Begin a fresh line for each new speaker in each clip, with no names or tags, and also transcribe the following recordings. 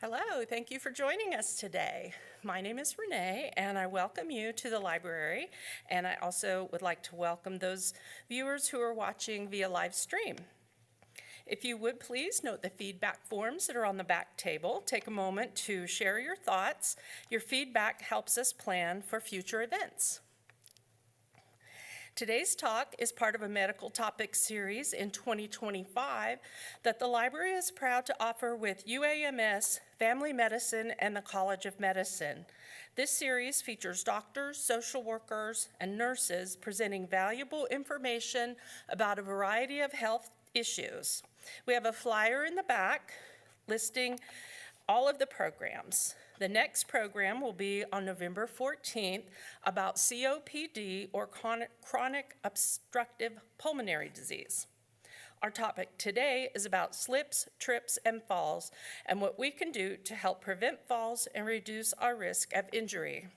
Hello, thank you for joining us today. My name is Renee, and I welcome you to the library. And I also would like to welcome those viewers who are watching via live stream. If you would please note the feedback forms that are on the back table. Take a moment to share your thoughts. Your feedback helps us plan for future events. Today's talk is part of a medical topic series in 2025 that the library is proud to offer with UAMS, Family Medicine, and the College of Medicine. This series features doctors, social workers, and nurses presenting valuable information about a variety of health issues. We have a flyer in the back listing all of the programs. The next program will be on November 14th about COPD, or chronic obstructive pulmonary disease. Our topic today is about slips, trips, and falls, and what we can do to help prevent falls and reduce our risk of injury.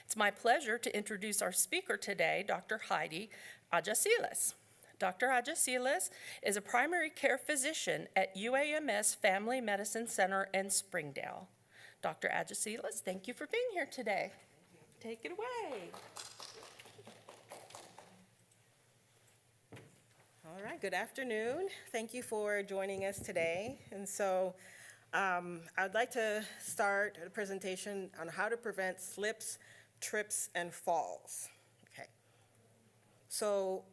It's my pleasure to introduce our speaker today, Dr. Heidi Agesilas. Dr. Agesilas is a primary care physician at UAMS Family Medicine Center in Springdale. Dr. Agesilas, thank you for being here today. Take it away.
All right, good afternoon. Thank you for joining us today. And so I'd like to start a presentation on how to prevent slips, trips, and falls. Okay. So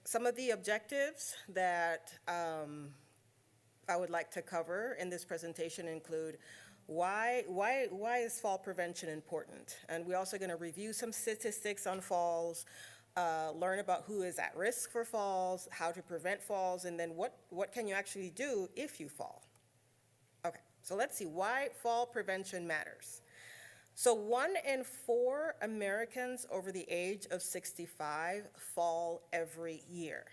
some of the objectives that I would like to cover in this presentation include why is fall prevention important? And we're also going to review some statistics on falls, learn about who is at risk for falls, how to prevent falls, and then what can you actually do if you fall. Okay, so let's see why fall prevention matters. So 1 in 4 Americans over the age of 65 fall every year.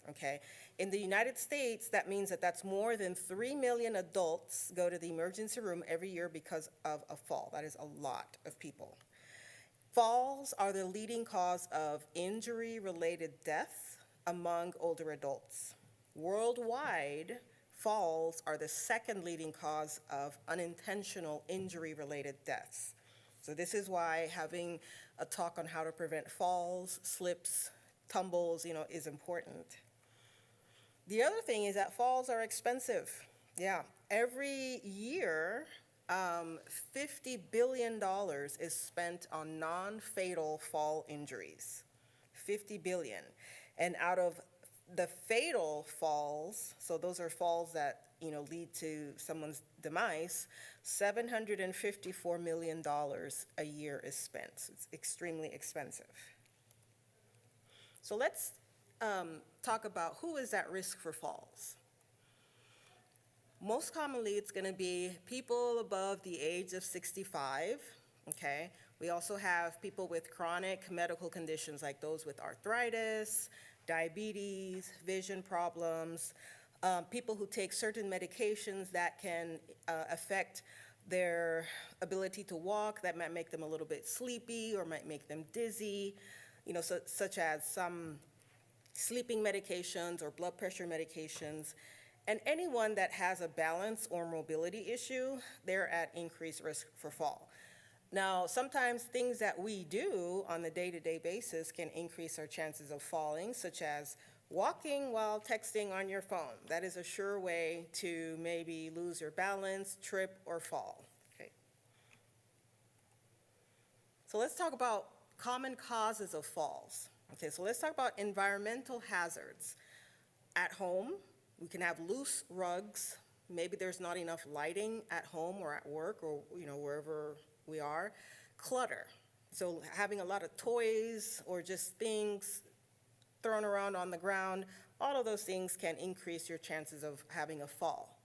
Okay, in the United States, that means that that's more than 3 million adults go to the emergency room every year because of a fall. That is a lot of people. Falls are the leading cause of injury-related death among older adults. Worldwide, falls are the second leading cause of unintentional injury-related deaths. So this is why having a talk on how to prevent falls, slips, tumbles, is important. The other thing is that falls are expensive. Yeah, every year, $50 billion is spent on non-fatal fall injuries. 50 billion. And out of the fatal falls, so those are falls that lead to someone's demise, $754 million a year is spent. So it's extremely expensive. So let's talk about who is at risk for falls. Most commonly, it's going to be people above the age of 65, okay? We also have people with chronic medical conditions like those with arthritis, diabetes, vision problems, people who take certain medications that can affect their ability to walk, that might make them a little bit sleepy or might make them dizzy, such as some sleeping medications or blood pressure medications. And anyone that has a balance or mobility issue, they're at increased risk for fall. Now, sometimes things that we do on a day-to-day basis can increase our chances of falling, such as walking while texting on your phone. That is a sure way to maybe lose your balance, trip, or fall. Okay. So let's talk about common causes of falls. Okay, so let's talk about environmental hazards. At home, we can have loose rugs. Maybe there's not enough lighting at home or at work or wherever we are. Clutter. So having a lot of toys or just things thrown around on the ground, all of those things can increase your chances of having a fall.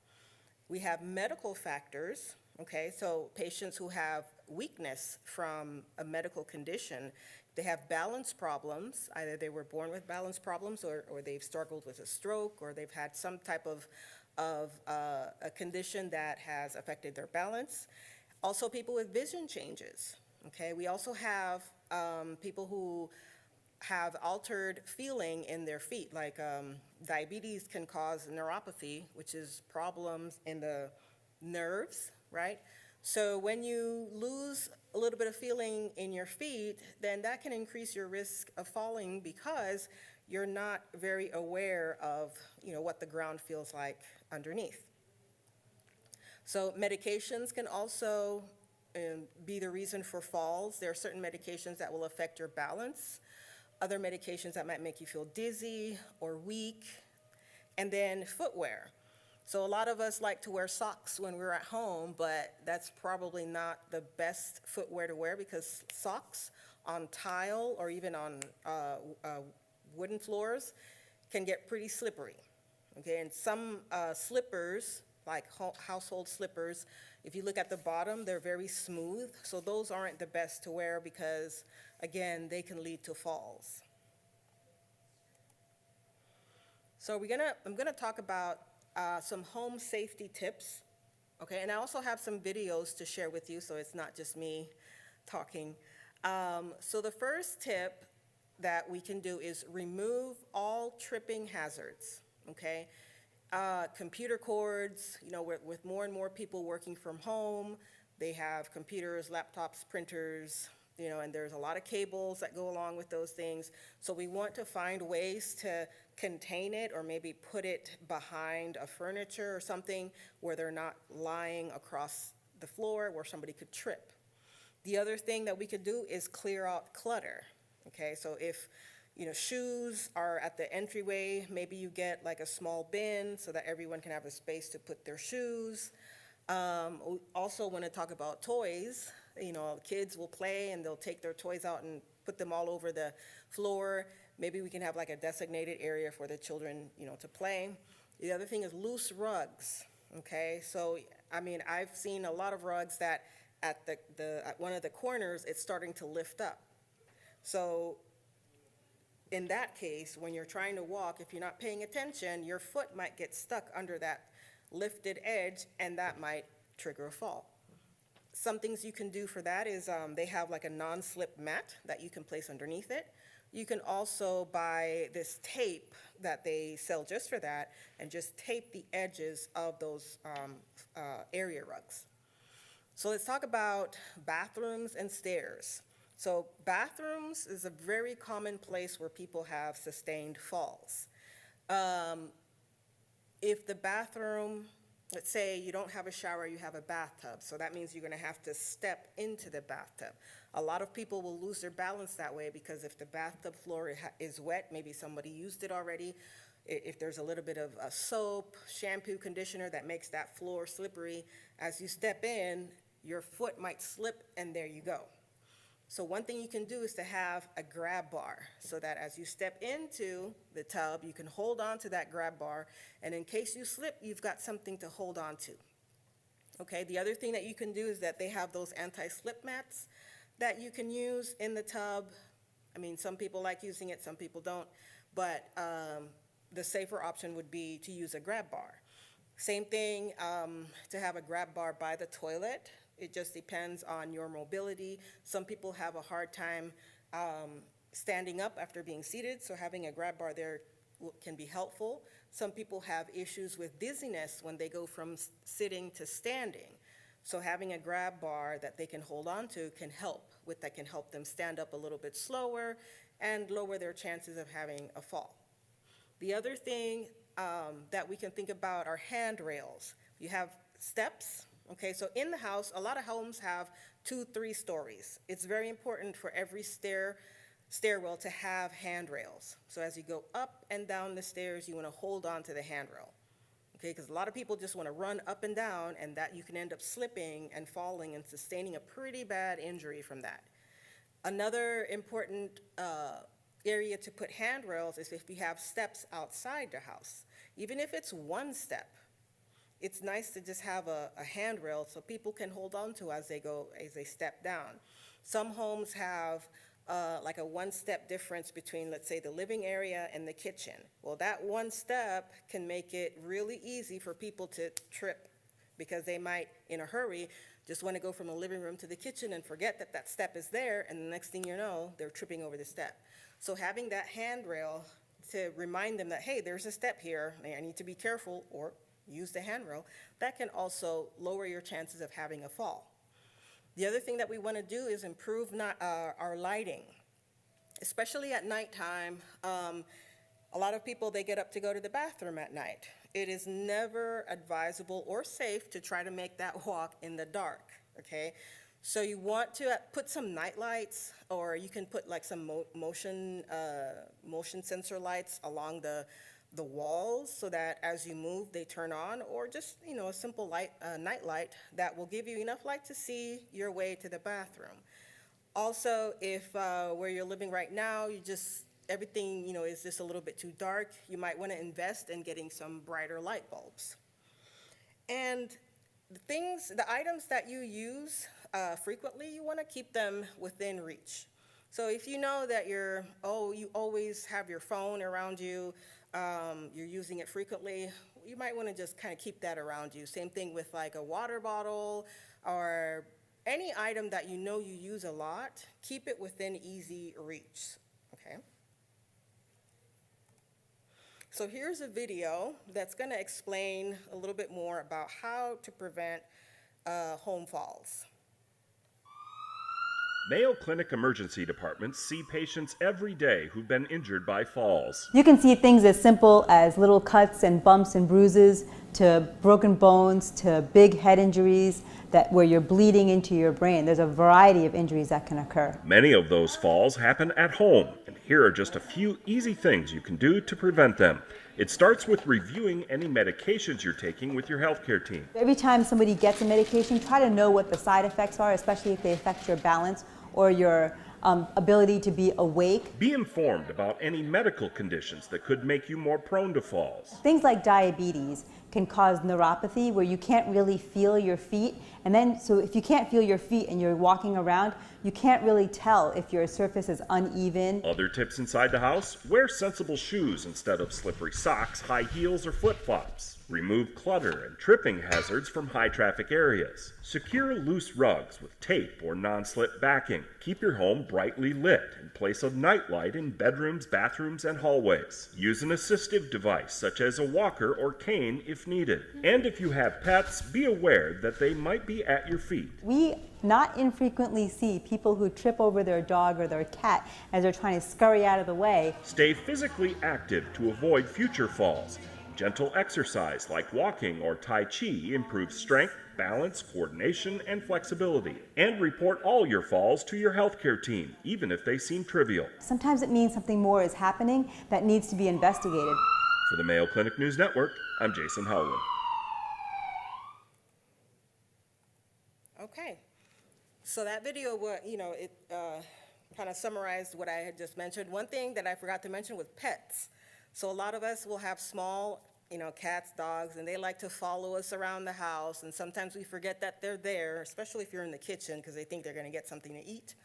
We have medical factors. Okay, so patients who have weakness from a medical condition, they have balance problems, either they were born with balance problems or they've struggled with a stroke or they've had some type of a condition that has affected their balance. Also people with vision changes, okay? We also have people who have altered feeling in their feet, like diabetes can cause neuropathy, which is problems in the nerves, right? So when you lose a little bit of feeling in your feet, then that can increase your risk of falling because you're not very aware of, what the ground feels like underneath. So medications can also be the reason for falls. There are certain medications that will affect your balance, other medications that might make you feel dizzy or weak, and then footwear. So a lot of us like to wear socks when we're at home, but that's probably not the best footwear to wear because socks on tile or even on wooden floors can get pretty slippery. Okay, and some slippers, like household slippers, if you look at the bottom, they're very smooth. So those aren't the best to wear because, again, they can lead to falls. So I'm gonna talk about some home safety tips, okay? And I also have some videos to share with you, so it's not just me talking. So the first tip that we can do is remove all tripping hazards, okay? Computer cords, with more and more people working from home, they have computers, laptops, printers, and there's a lot of cables that go along with those things. So we want to find ways to contain it or maybe put it behind a furniture or something where they're not lying across the floor where somebody could trip. The other thing that we could do is clear out clutter, okay? So if, shoes are at the entryway, maybe you get like a small bin so that everyone can have a space to put their shoes. We also want to talk about toys. Kids will play and they'll take their toys out and put them all over the floor. Maybe we can have like a designated area for the children, to play. The other thing is loose rugs, okay? So, I've seen a lot of rugs that at at one of the corners, it's starting to lift up. So in that case, when you're trying to walk, if you're not paying attention, your foot might get stuck under that lifted edge and that might trigger a fall. Some things you can do for that is they have like a non-slip mat that you can place underneath it. You can also buy this tape that they sell just for that and just tape the edges of those area rugs. So let's talk about bathrooms and stairs. So bathrooms is a very common place where people have sustained falls. If the bathroom, let's say you don't have a shower, you have a bathtub, so that means you're gonna have to step into the bathtub. A lot of people will lose their balance that way because if the bathtub floor is wet, maybe somebody used it already, if there's a little bit of soap, shampoo, conditioner that makes that floor slippery, as you step in, your foot might slip and there you go. So one thing you can do is to have a grab bar so that as you step into the tub, you can hold on to that grab bar, and in case you slip, you've got something to hold on to. Okay, the other thing that you can do is that they have those anti-slip mats that you can use in the tub. Some people like using it, some people don't, but the safer option would be to use a grab bar. Same thing to have a grab bar by the toilet. It just depends on your mobility. Some people have a hard time standing up after being seated, so having a grab bar there can be helpful. Some people have issues with dizziness when they go from sitting to standing. So having a grab bar that they can hold on to can help them stand up a little bit slower and lower their chances of having a fall. The other thing that we can think about are handrails. You have steps. Okay, so in the house, a lot of homes have 2-3 stories. It's very important for every stairwell to have handrails. So as you go up and down the stairs, you want to hold on to the handrail. Okay, because a lot of people just want to run up and down, and that you can end up slipping and falling and sustaining a pretty bad injury from that. Another important area to put handrails is if you have steps outside the house. Even if it's one step, it's nice to just have a handrail so people can hold on to as they step down. Some homes have like a one-step difference between, let's say, the living area and the kitchen. Well, that one step can make it really easy for people to trip because they might, in a hurry, just want to go from the living room to the kitchen and forget that that step is there, and the next thing you know, they're tripping over the step. So having that handrail to remind them that, hey, there's a step here, I need to be careful, or use the handrail, that can also lower your chances of having a fall. The other thing that we want to do is improve our lighting, especially at nighttime. A lot of people, they get up to go to the bathroom at night. It is never advisable or safe to try to make that walk in the dark, okay? So you want to put some night lights, or you can put like some motion sensor lights along the walls so that as you move, they turn on, or just, a simple night light that will give you enough light to see your way to the bathroom. Also, if where you're living right now, everything, is just a little bit too dark, you might want to invest in getting some brighter light bulbs. And the items that you use frequently, you want to keep them within reach. So if you know that you always have your phone around you, you're using it frequently, you might want to just kind of keep that around you. Same thing with like a water bottle or any item that you know you use a lot, keep it within easy reach, okay? So here's a video that's going to explain a little bit more about how to prevent home falls.
Mayo Clinic emergency departments see patients every day who've been injured by falls.
You can see things as simple as little cuts and bumps and bruises to broken bones to big head injuries where you're bleeding into your brain. There's a variety of injuries that can occur.
Many of those falls happen at home, and here are just a few easy things you can do to prevent them. It starts with reviewing any medications you're taking with your healthcare team.
Every time somebody gets a medication, try to know what the side effects are, especially if they affect your balance or your ability to be awake.
Be informed about any medical conditions that could make you more prone to falls.
Things like diabetes can cause neuropathy where you can't really feel your feet. And then, so if you can't feel your feet and you're walking around, you can't really tell if your surface is uneven.
Other tips inside the house: wear sensible shoes instead of slippery socks, high heels, or flip-flops. Remove clutter and tripping hazards from high-traffic areas. Secure loose rugs with tape or non-slip backing. Keep your home brightly lit and place a nightlight in bedrooms, bathrooms, and hallways. Use an assistive device such as a walker or cane if needed. And if you have pets, be aware that they might be at your feet.
We not infrequently see people who trip over their dog or their cat as they're trying to scurry out of the way.
Stay physically active to avoid future falls. Gentle exercise like walking or Tai Chi improves strength, balance, coordination, and flexibility. And report all your falls to your healthcare team, even if they seem trivial.
Sometimes it means something more is happening that needs to be investigated.
For the Mayo Clinic News Network, I'm Jason Howland.
Okay. So that video, it kind of summarized what I had just mentioned. One thing that I forgot to mention was pets. So a lot of us will have small, cats, dogs, and they like to follow us around the house, and sometimes we forget that they're there, especially if you're in the kitchen, because they think they're going to get something to eat.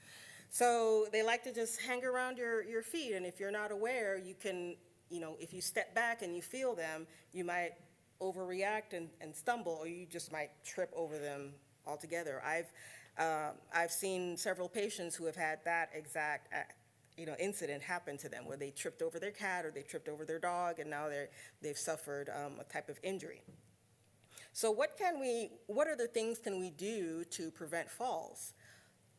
So they like to just hang around your feet, and if you're not aware, you can, if you step back and you feel them, you might overreact and stumble, or you just might trip over them altogether. I've seen several patients who have had that exact incident happen to them, where they tripped over their cat or they tripped over their dog, and now they've suffered a type of injury. So what other things can we do to prevent falls?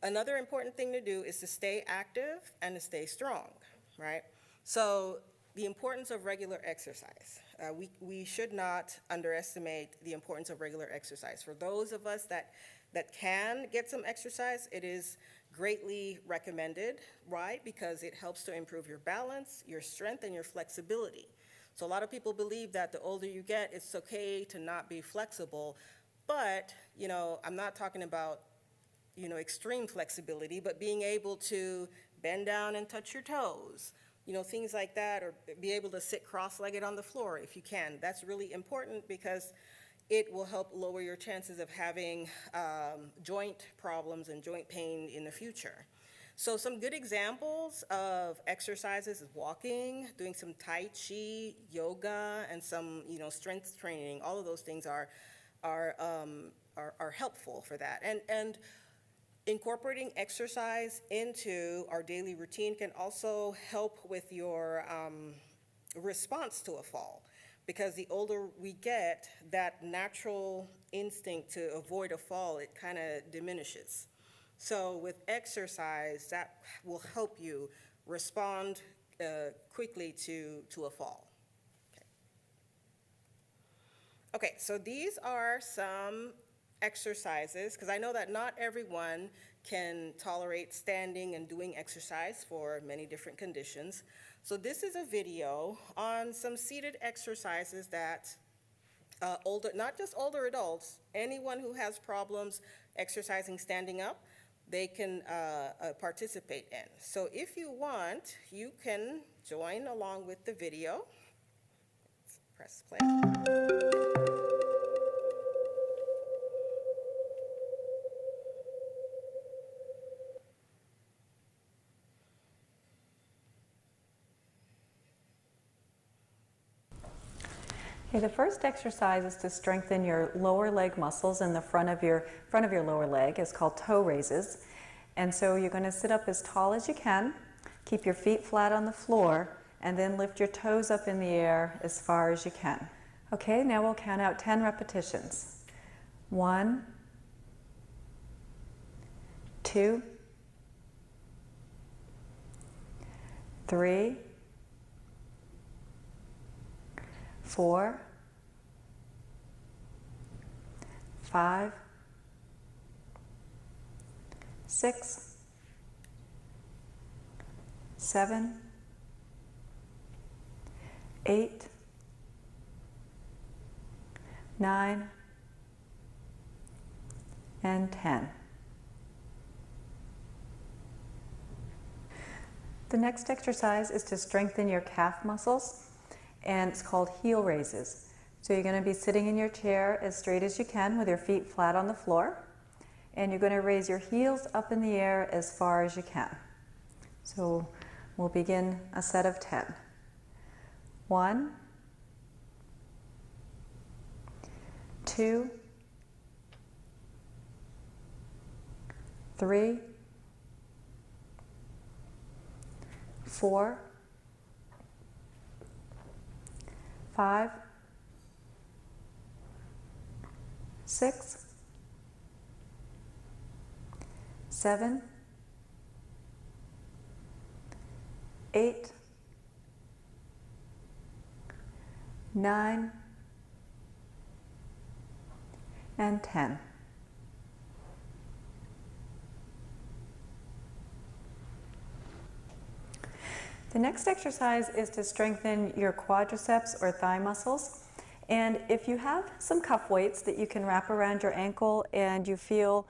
Another important thing to do is to stay active and to stay strong, right? So the importance of regular exercise. We should not underestimate the importance of regular exercise. For those of us that can get some exercise, it is greatly recommended, right? Because it helps to improve your balance, your strength, and your flexibility. So a lot of people believe that the older you get, it's okay to not be flexible. But, I'm not talking about, extreme flexibility, but being able to bend down and touch your toes, things like that, or be able to sit cross-legged on the floor if you can. That's really important because it will help lower your chances of having joint problems and joint pain in the future. So some good examples of exercises is walking, doing some Tai Chi, yoga, and some strength training. All of those things are helpful for that. And incorporating exercise into our daily routine can also help with your response to a fall. because the older we get, that natural instinct to avoid a fall, it kind of diminishes. So with exercise, that will help you respond quickly to a fall. Okay, so these are some exercises, because I know that not everyone can tolerate standing and doing exercise for many different conditions. So this is a video on some seated exercises that not just older adults, anyone who has problems exercising standing up, they can participate in. So if you want, you can join along with the video. Let's press play.
Okay, the first exercise is to strengthen your lower leg muscles in the front of your lower leg. It's called toe raises. And so you're going to sit up as tall as you can, keep your feet flat on the floor, and then lift your toes up in the air as far as you can. Okay, now we'll count out 10 repetitions. 1, 2, 3, 4, 5, 6, 7, 8, 9, and 10. The next exercise is to strengthen your calf muscles, and it's called heel raises. So you're going to be sitting in your chair as straight as you can with your feet flat on the floor, and you're going to raise your heels up in the air as far as you can. So we'll begin a set of 10. 1, 2, 3, 4, 5, 6, 7, 8, 9, and 10. The next exercise is to strengthen your quadriceps or thigh muscles. And if you have some cuff weights that you can wrap around your ankle and you feel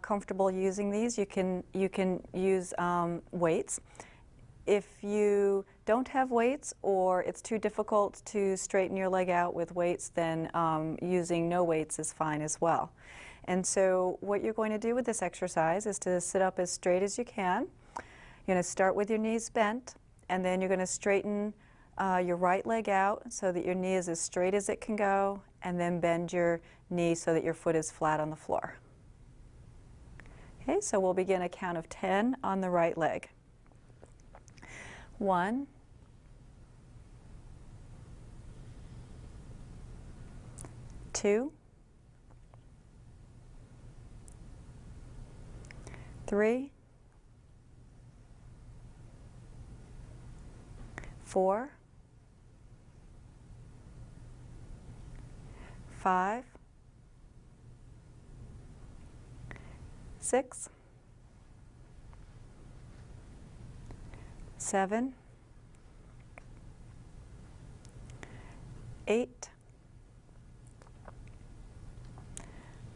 comfortable using these, you can use weights. If you don't have weights or it's too difficult to straighten your leg out with weights, then using no weights is fine as well. And so what you're going to do with this exercise is to sit up as straight as you can. You're going to start with your knees bent, and then you're going to straighten your right leg out so that your knee is as straight as it can go, and then bend your knee so that your foot is flat on the floor. Okay, so we'll begin a count of 10 on the right leg. 1, 2, 3, 4, 5, 6, 7, 8,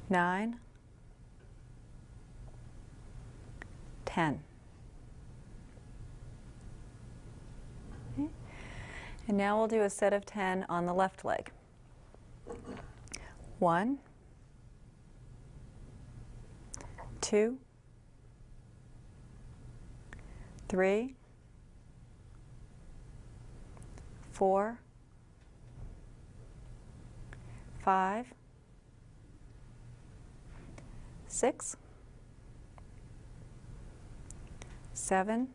9, 10. Okay. And now we'll do a set of 10 on the left leg. 1, 2, 3, 4, 5, 6, 7,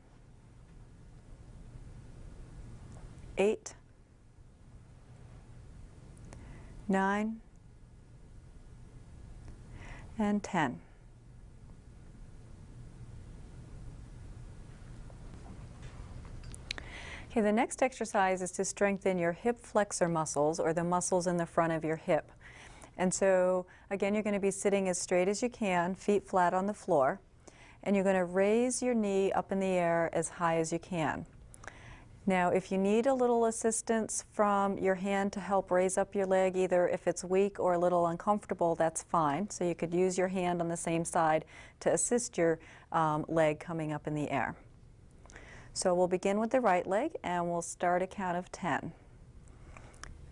8, 9, and 10. Okay, the next exercise is to strengthen your hip flexor muscles, or the muscles in the front of your hip. And so, again, you're going to be sitting as straight as you can, feet flat on the floor, and you're going to raise your knee up in the air as high as you can. Now, if you need a little assistance from your hand to help raise up your leg, either if it's weak or a little uncomfortable, that's fine. So you could use your hand on the same side to assist your leg coming up in the air. So we'll begin with the right leg, and we'll start a count of 10.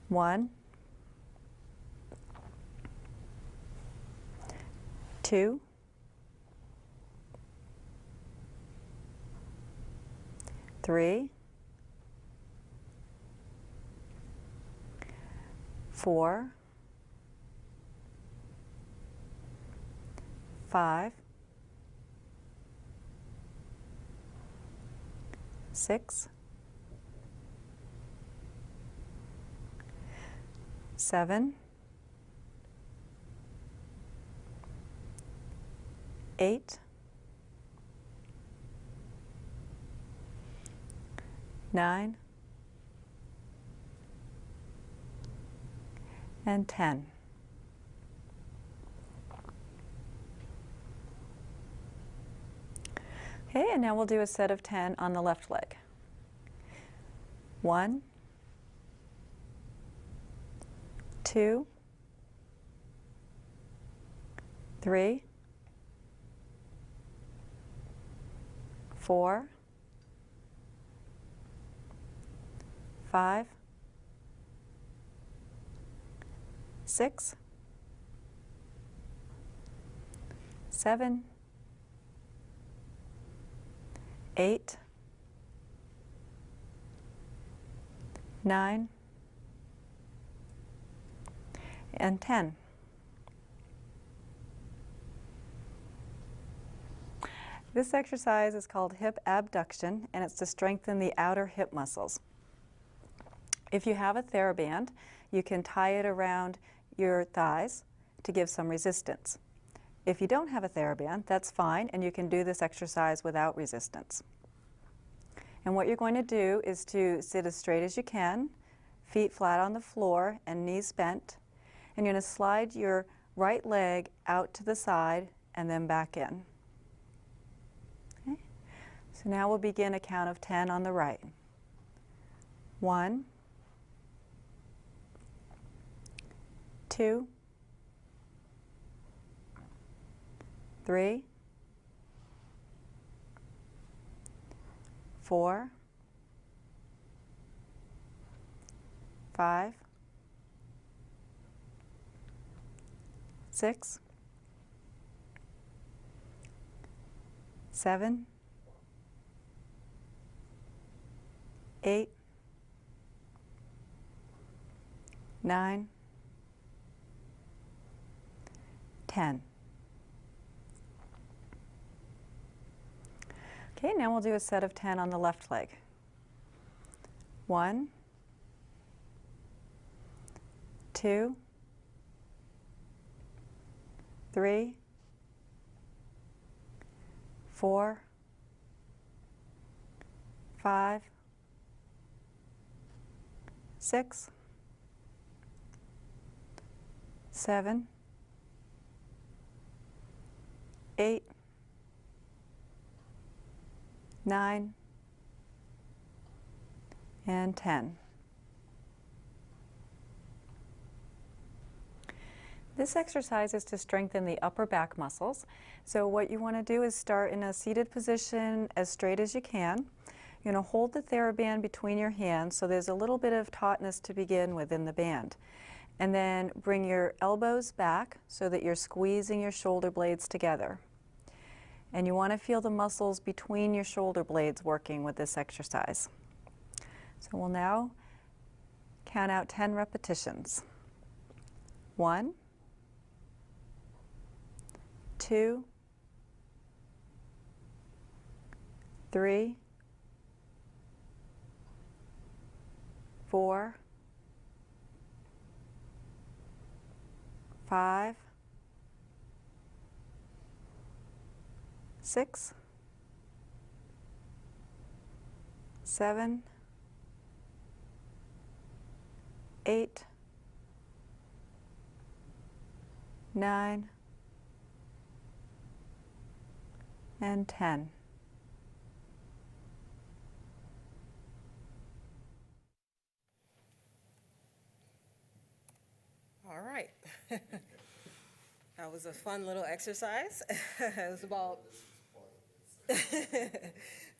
1, 2, 3, 4, 5, 6, 7, 8, 9, and 10. Okay, and now we'll do a set of 10 on the left leg. 1, 2, 3, 4, 5, 6, 7, 8, 9, and 10. This exercise is called hip abduction, and it's to strengthen the outer hip muscles. If you have a TheraBand, you can tie it around your thighs to give some resistance. If you don't have a TheraBand, that's fine, and you can do this exercise without resistance. And what you're going to do is to sit as straight as you can, feet flat on the floor and knees bent, and you're going to slide your right leg out to the side and then back in. Okay? So now we'll begin a count of 10 on the right. 1, 2, 3, 4, 5, 6, 7, 8, 9, 10. Okay, now we'll do a set of 10 on the left leg. 1, 2, 3, 4, 5, 6, 7, 8, 9, and 10. This exercise is to strengthen the upper back muscles. So what you want to do is start in a seated position as straight as you can. You're going to hold the TheraBand between your hands, so there's a little bit of tautness to begin with in the band. And then bring your elbows back so that you're squeezing your shoulder blades together. And you want to feel the muscles between your shoulder blades working with this exercise. So we'll now count out 10 repetitions. 1, 2, 3, 4, 5, 6, 7, 8, 9, and 10.
All right. That was a fun little exercise. It was about,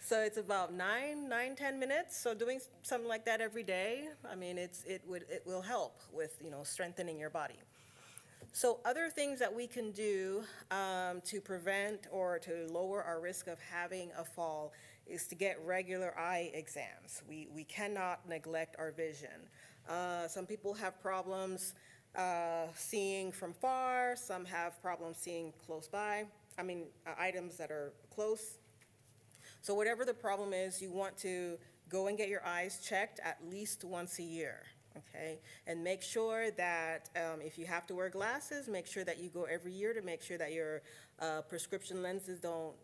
so it's about 10 minutes. So doing something like that every day, I mean, it will help with, strengthening your body. So other things that we can do to prevent or to lower our risk of having a fall is to get regular eye exams. We cannot neglect our vision. Some people have problems seeing from far, some have problems seeing close by, items that are close. So whatever the problem is, you want to go and get your eyes checked at least once a year, okay? And make sure that if you have to wear glasses, make sure that you go every year to make sure that your prescription lenses don't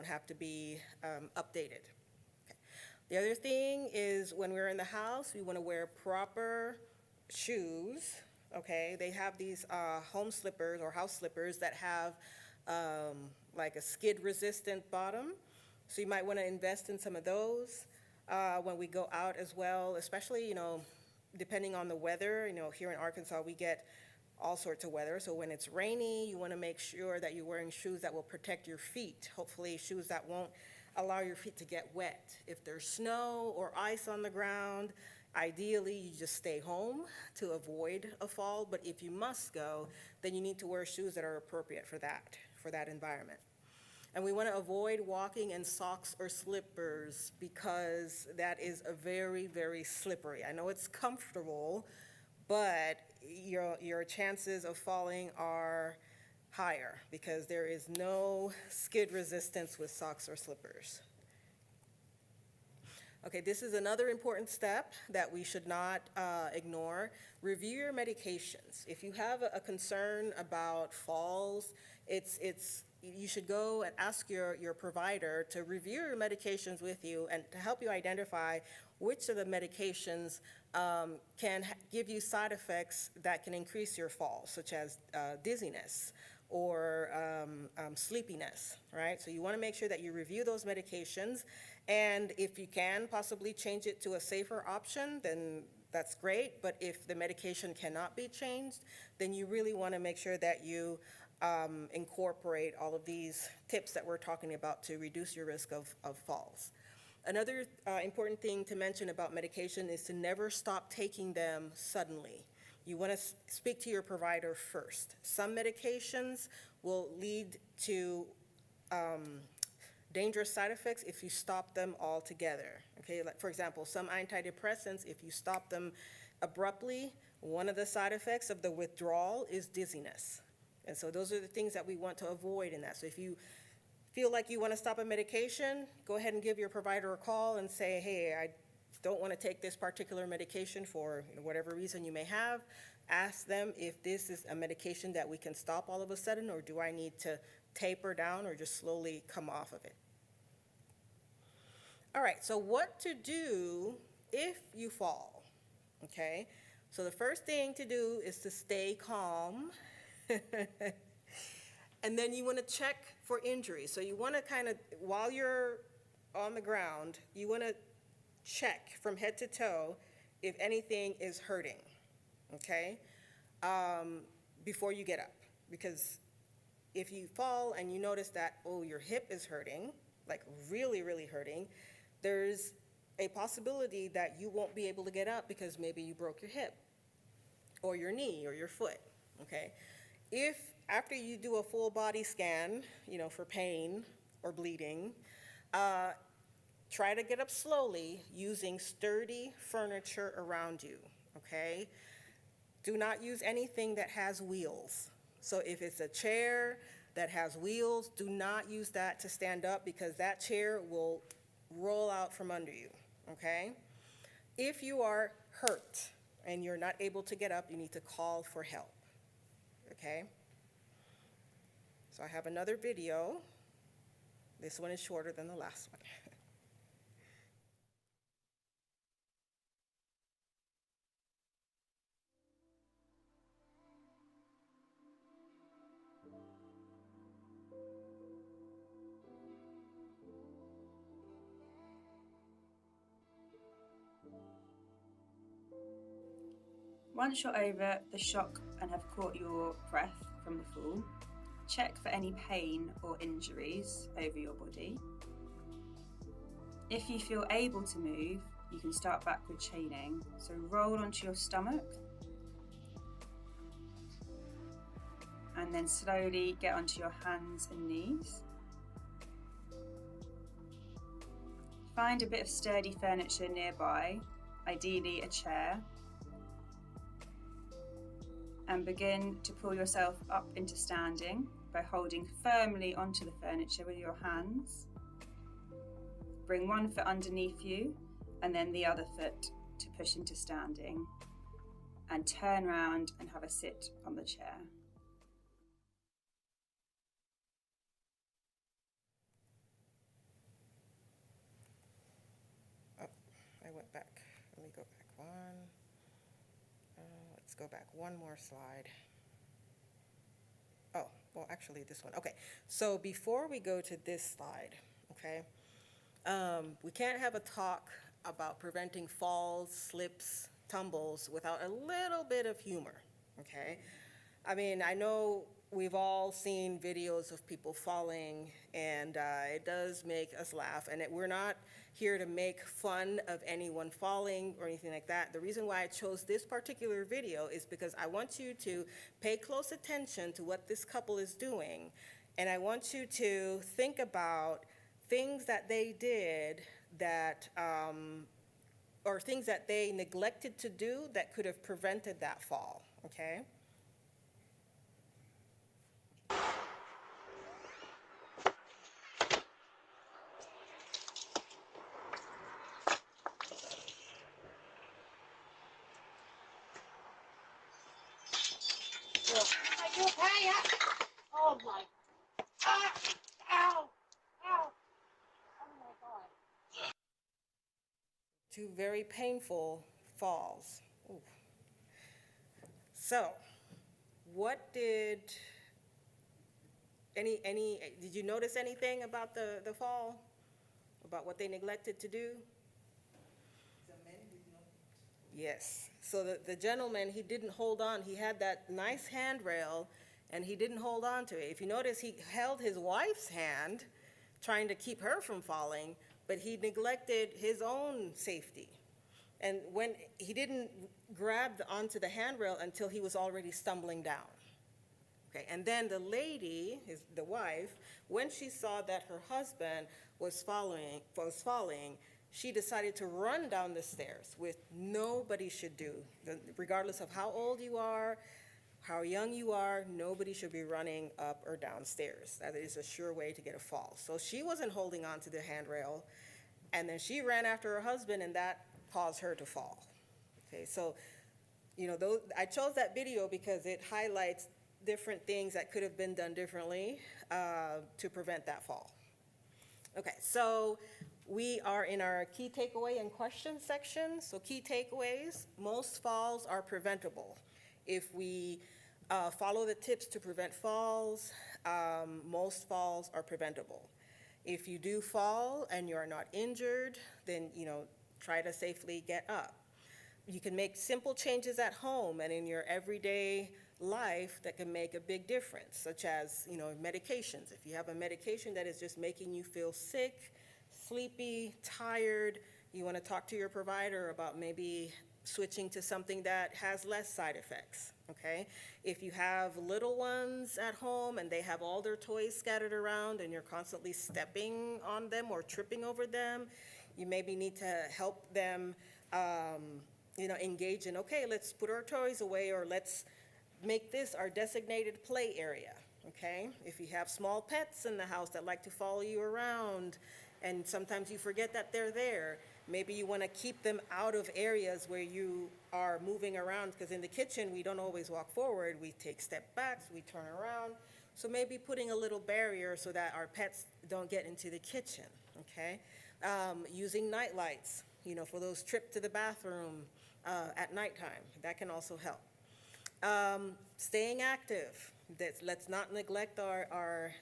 have to be updated. Okay. The other thing is when we're in the house, we want to wear proper shoes. Okay, they have these home slippers or house slippers that have like a skid-resistant bottom. So you might want to invest in some of those when we go out as well, especially, depending on the weather. Here in Arkansas, we get all sorts of weather. So when it's rainy, you want to make sure that you're wearing shoes that will protect your feet. Hopefully shoes that won't allow your feet to get wet. If there's snow or ice on the ground, ideally, you just stay home to avoid a fall, but if you must go, then you need to wear shoes that are appropriate for that environment. And we want to avoid walking in socks or slippers because that is a very, very slippery. I know it's comfortable, but your chances of falling are higher because there is no skid resistance with socks or slippers. Okay, this is another important step that we should not ignore. Review your medications. If you have a concern about falls, you should go and ask your provider to review your medications with you and to help you identify which of the medications can give you side effects that can increase your fall, such as dizziness or sleepiness, right? So you want to make sure that you review those medications, and if you can possibly change it to a safer option, then that's great. But if the medication cannot be changed, then you really want to make sure that you incorporate all of these tips that we're talking about to reduce your risk of falls. Another important thing to mention about medication is to never stop taking them suddenly. You want to speak to your provider first. Some medications will lead to dangerous side effects if you stop them altogether. Okay, like for example, some antidepressants, if you stop them abruptly, one of the side effects of the withdrawal is dizziness. And so those are the things that we want to avoid in that. So if you feel like you want to stop a medication, go ahead and give your provider a call and say, hey, I don't want to take this particular medication for whatever reason you may have. Ask them if this is a medication that we can stop all of a sudden, or do I need to taper down or just slowly come off of it. All right, so what to do if you fall, okay? So the first thing to do is to stay calm. And then you want to check for injuries. So you want to kind of, while you're on the ground, you want to check from head to toe if anything is hurting, okay, before you get up. Because if you fall and you notice that, oh, your hip is hurting, like really, really hurting, there's a possibility that you won't be able to get up because maybe you broke your hip or your knee or your foot, okay? If after you do a full body scan, for pain or bleeding, try to get up slowly using sturdy furniture around you, okay? Do not use anything that has wheels. So if it's a chair that has wheels, do not use that to stand up because that chair will roll out from under you, okay? If you are hurt and you're not able to get up, you need to call for help. okay? So I have another video. This one is shorter than the last one.
Once you're over the shock and have caught your breath from the fall, check for any pain or injuries over your body. If you feel able to move, you can start backward chaining. So roll onto your stomach and then slowly get onto your hands and knees. Find a bit of sturdy furniture nearby, ideally a chair, and begin to pull yourself up into standing by holding firmly onto the furniture with your hands. Bring one foot underneath you and then the other foot to push into standing, and turn round and have a sit on the chair.
Oh, I went back. Let me go back one. Let's go back one more slide. Oh, well, actually this one. Okay, so before we go to this slide, okay, we can't have a talk about preventing falls, slips, tumbles without a little bit of humor, okay? I mean, I know we've all seen videos of people falling, and it does make us laugh, and we're not here to make fun of anyone falling or anything like that. The reason why I chose this particular video is because I want you to pay close attention to what this couple is doing, and I want you to think about things that they did that, or things that they neglected to do that could have prevented that fall, okay?
Oh my. Ah, ow. Ow. Oh my God.
Two very painful falls. Ooh. So, what did did you notice anything about the fall? About what they neglected to do? Yes. So the gentleman, he didn't hold on. He had that nice handrail, and he didn't hold on to it. If you notice, he held his wife's hand, trying to keep her from falling, but he neglected his own safety. And when he didn't grab onto the handrail until he was already stumbling down. Okay, and then the lady, the wife, when she saw that her husband was falling, she decided to run down the stairs, which nobody should do. Regardless of how old you are, how young you are, nobody should be running up or down stairs. That is a sure way to get a fall. So she wasn't holding on to the handrail, and then she ran after her husband, and that caused her to fall. Okay, so, you know, I chose that video because it highlights different things that could have been done differently to prevent that fall. Okay, so we are in our key takeaway and question section. So key takeaways: most falls are preventable. If we follow the tips to prevent falls, most falls are preventable. If you do fall and you're not injured, then, you know, try to safely get up. You can make simple changes at home and in your everyday life that can make a big difference, such as, you know, medications. If you have a medication that is just making you feel sick, sleepy, tired, you want to talk to your provider about maybe switching to something that has less side effects, okay? If you have little ones at home and they have all their toys scattered around and you're constantly stepping on them or tripping over them, you maybe need to help them, you know, engage in, okay, let's put our toys away, or let's make this our designated play area, okay? If you have small pets in the house that like to follow you around and sometimes you forget that they're there. Maybe you want to keep them out of areas where you are moving around, because in the kitchen, we don't always walk forward. We take step backs, we turn around. So maybe putting a little barrier so that our pets don't get into the kitchen, okay? Using night lights, for those trips to the bathroom at nighttime. That can also help. Staying active. Let's not neglect our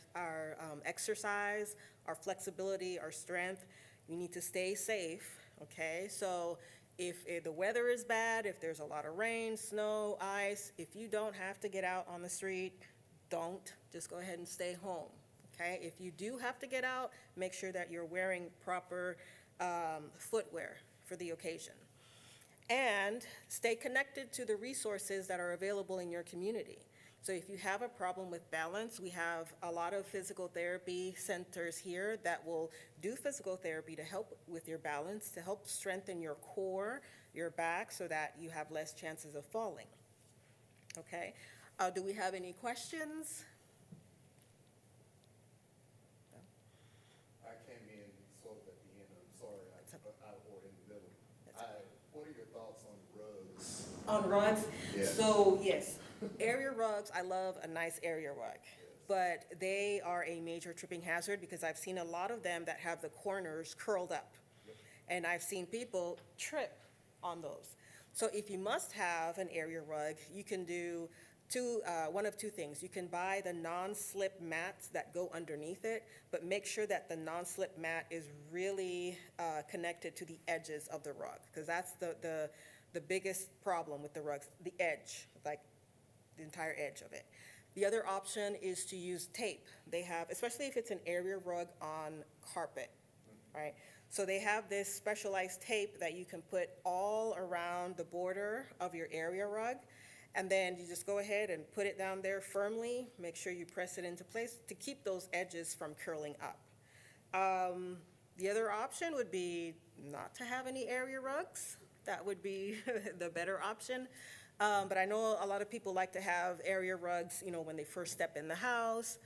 exercise, our flexibility, our strength. We need to stay safe, okay? So if the weather is bad, if there's a lot of rain, snow, ice, if you don't have to get out on the street, don't. Just go ahead and stay home, okay? If you do have to get out, make sure that you're wearing proper footwear for the occasion. And stay connected to the resources that are available in your community. So if you have a problem with balance, we have a lot of physical therapy centers here that will do physical therapy to help with your balance, to help strengthen your core, your back, so that you have less chances of falling. Okay? Do we have any questions?
I came in sort of at the end, I'm sorry, or in the middle. What are your thoughts on rugs?
On rugs?
Yeah.
So, yes, area rugs, I love a nice area rug. But they are a major tripping hazard because I've seen a lot of them that have the corners curled up. And I've seen people trip on those. So if you must have an area rug, you can do one of two things. You can buy the non-slip mats that go underneath it, but make sure that the non-slip mat is really connected to the edges of the rug, because that's the biggest problem with the rugs, the edge, like the entire edge of it. The other option is to use tape. They have, especially if it's an area rug on carpet, right? So they have this specialized tape that you can put all around the border of your area rug. And then you just go ahead and put it down there firmly. Make sure you press it into place to keep those edges from curling up. The other option would be not to have any area rugs. That would be the better option. But I know a lot of people like to have area rugs, when they first step in the house.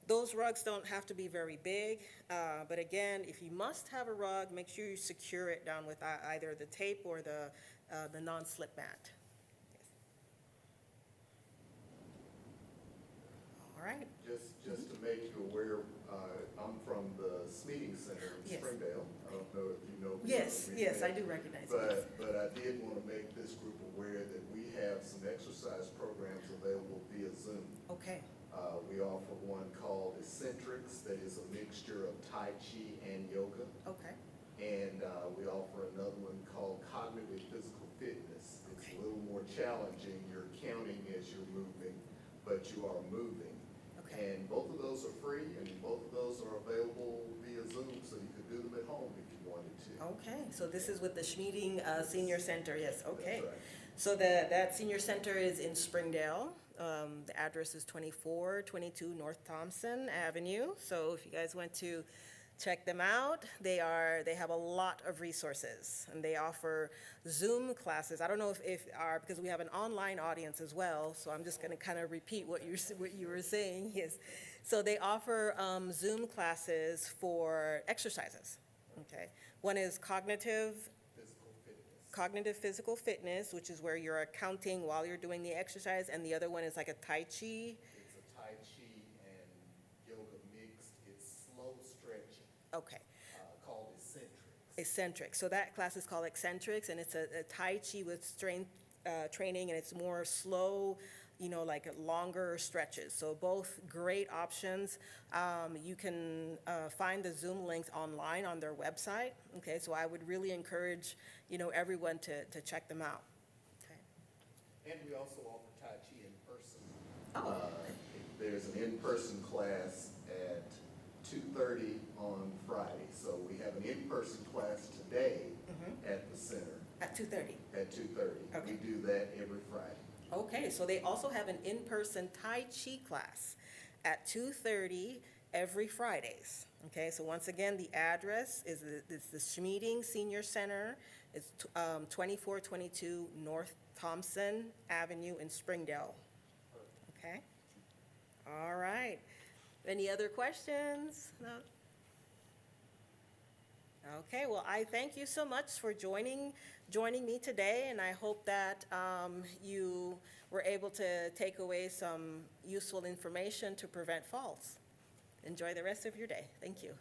Those rugs don't have to be very big. But again, if you must have a rug, make sure you secure it down with either the tape or the non-slip mat. All right.
Just to make you aware, I'm from the Smeeting Center in
Yes.
Springdale. I don't know if you know.
Yes, I do recognize it.
But I did want to make this group aware that we have some exercise programs available via Zoom.
Okay.
We offer one called Eccentrics, that is a mixture of Tai Chi and yoga.
Okay.
And we offer another one called Cognitive Physical Fitness. It's a little more challenging. You're counting as you're moving, but you are moving.
Okay.
And both of those are free, and both of those are available via Zoom, so you could do them at home if you wanted to.
Okay, so this is with the Schmeeding Senior Center, yes, okay.
That's right.
So that senior center is in Springdale. The address is 2422 North Thompson Avenue. So if you guys want to check them out, they have a lot of resources, and they offer Zoom classes. I don't know if because we have an online audience as well, so I'm just gonna kind of repeat what you were saying. Yes, so they offer Zoom classes for exercises. Okay, one is cognitive physical fitness, which is where you're counting while you're doing the exercise, and the other one is like a Tai Chi.
It's a Tai Chi and yoga mixed. It's slow stretching.
Okay.
Called Eccentrics.
Eccentrics. So that class is called Eccentrics, and it's a Tai Chi with strength training, and it's more slow, like longer stretches. So both great options. You can find the Zoom links online on their website. Okay, so I would really encourage, everyone to check them out. Okay.
And we also offer Tai Chi in person.
Oh.
There's an in-person class at 2:30 on Friday. So we have an in-person class today at the center
At 2:30.
at 2:30.
Okay.
We do that every Friday.
Okay, so they also have an in-person Tai Chi class at 2:30 every Fridays. Okay, so once again, the address is the Schmeeding Senior Center. It's 2422 North Thompson Avenue in Springdale. Okay, all right. Any other questions? No? Okay, well, I thank you so much for joining me today, and I hope that you were able to take away some useful information to prevent falls. Enjoy the rest of your day. Thank you.